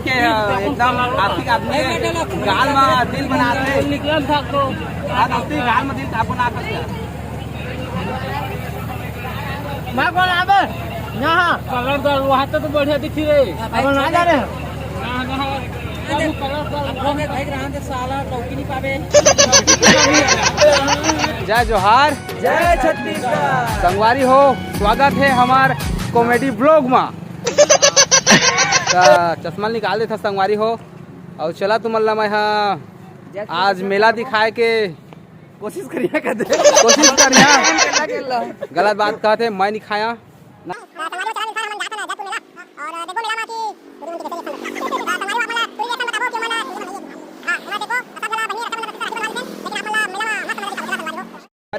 के एकदम आर्थिक आदमी है, गाल में दिल बनाते निकल था तो गाल में दिल आपको ना कर मैं कौन आबे यहाँ कलर दल वहाँ तो बढ़िया दिखी रे अब ना जा रहे जय जोहार जय छत्तीसगढ़ संगवारी हो। स्वागत है हमार कॉमेडी ब्लॉग में। चश्मा निकाल देता संगवारी हो और चला तुम अल्लाह मैं आज मेला दिखाए के कोशिश करिए गलत बात कहते मैं नहीं खाया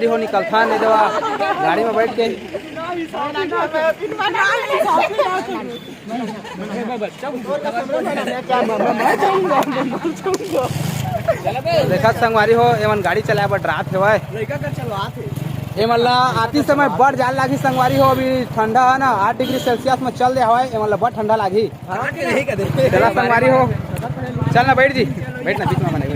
हो निकलता नहीं देवा गाड़ी में बैठ के देखा संगवारी हो एमन गाड़ी चलाए बर रात है आती समय बड़ जाल लागी संगवारी हो। अभी ठंडा है ना 8 डिग्री सेल्सियस में चल रहा है एमन बड़ ठंडा लागी चला संगवारी हो चल ना बैठ जी बैठना बीच में बने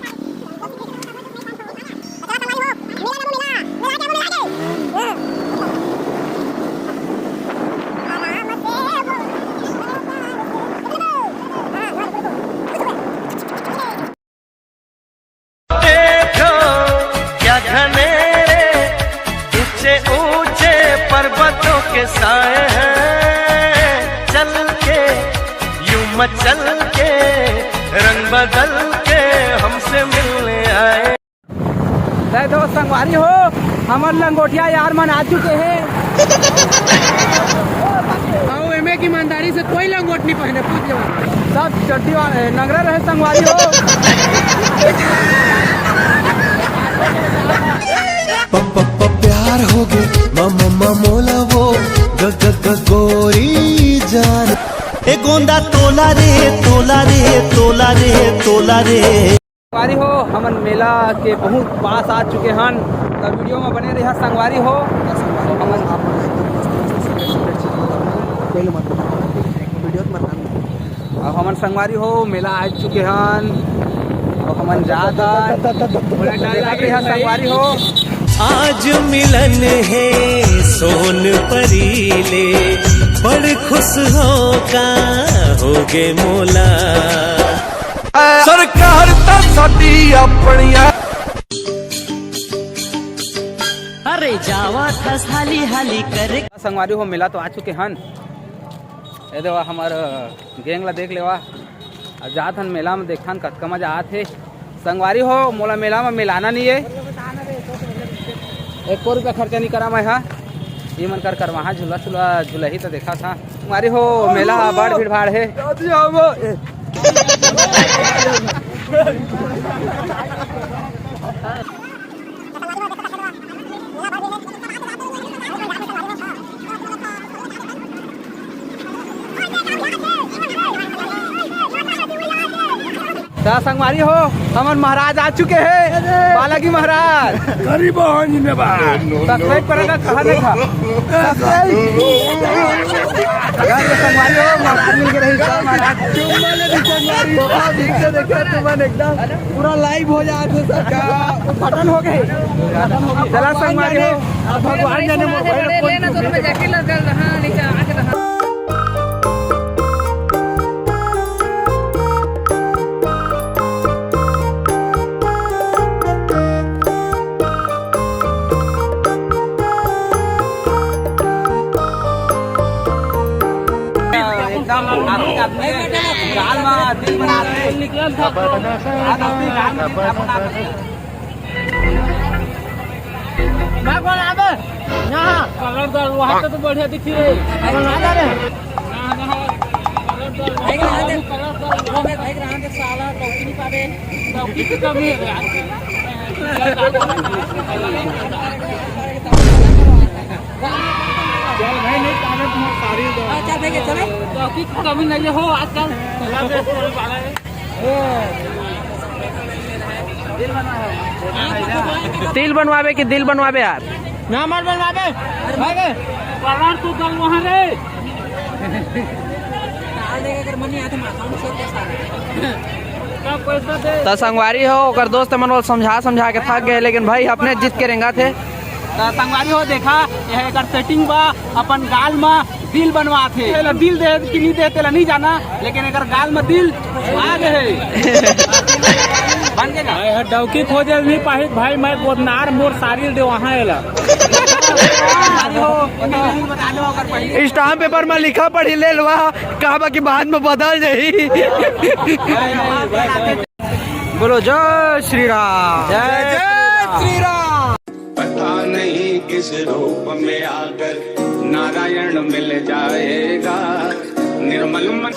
पर्वतों के साए हैं चल के यूं मचल के रंग बदल के हमसे मिलने आए। दोस्त संगवारी हो हमार लंगोटिया यार मन आ चुके हैं एमे की ईमानदारी से कोई लंगोट नहीं पहने पूछ लो सब चड्डी नगरा रहे संगवारी हो। प्यार हो गए मम्मा मोला वो गोरी जान ए गोंदा तोला रे तोला रे तोला रे तोला रे। संगवारी हो हमन मेला के बहुत पास आ चुके हैं तो वीडियो में बने रहे संगवारी हो। हमन संगवारी हो मेला आ चुके हैं और हमन जाता संगवारी हो। आज मिलन है सोन परीले बड़ खुश हो का होगे मोला सरकार ती अपनिया अरे जावा था हाली हाली करे। संगवारी हो मेला तो आ चुके हैं ये देवा हमार गैंग ला देख लेवा जात हन मेला में देखन कतका मजा आत है संगवारी हो। मोला मेला में मिलाना नहीं है 1 रुपया खर्चा नहीं करा मैं ये मन कर वहाँ झूला झूला ही तो देखा था हमारी हो मेला बड़ भीड़ भाड़ है। संगवारी हो हमन महाराज आ चुके हैं बालाजी महाराज गरीब सब्सक्राइब करेगा कहा देखा संगवारी हो महाराज मिल के रही एकदम पूरा लाइव हो जाए बटन हो गए चला संगवारी हो भगवान जाने आर्थिक आदमी है, गाल में दिल बनाते निकल था तो मैं कौन आबे यहाँ कलर दल वहाँ तो बढ़िया दिखी रे अब ना जा रहे साला टोकी नहीं पावे टोकी की कमी है चल भाई नहीं पावे तुम्हारी सारी अच्छा देखे चले टोकी की कमी नहीं हो आजकल दिल बनवावे कि दिल बनवावे यार ना मत बनवावे भाई कलर तू दल वहाँ रे तो संगवारी हो ओकर दोस्त मन समझा के थक गए, लेकिन भाई अपने जीत के रेंगा थे। तो संगवारी हो देखा यह एकर सेटिंग बा, अपन गाल में दिल बनवा थे, दिल दे कि नहीं दे तेला नहीं जाना, लेकिन एकर गाल में दिल आ गए बन गया। डौकी खोजे नहीं पाही भाई, मैं गोदनार मोर सारी दे वहाँ एला स्टाम्प पेपर में लिखा पढ़ी ले लवा कहा कि बाद में बदल जाही। बोलो जय श्री राम, जय श्री राम। पता नहीं किस रूप में आकर नारायण मिल जाएगा, निर्मल मन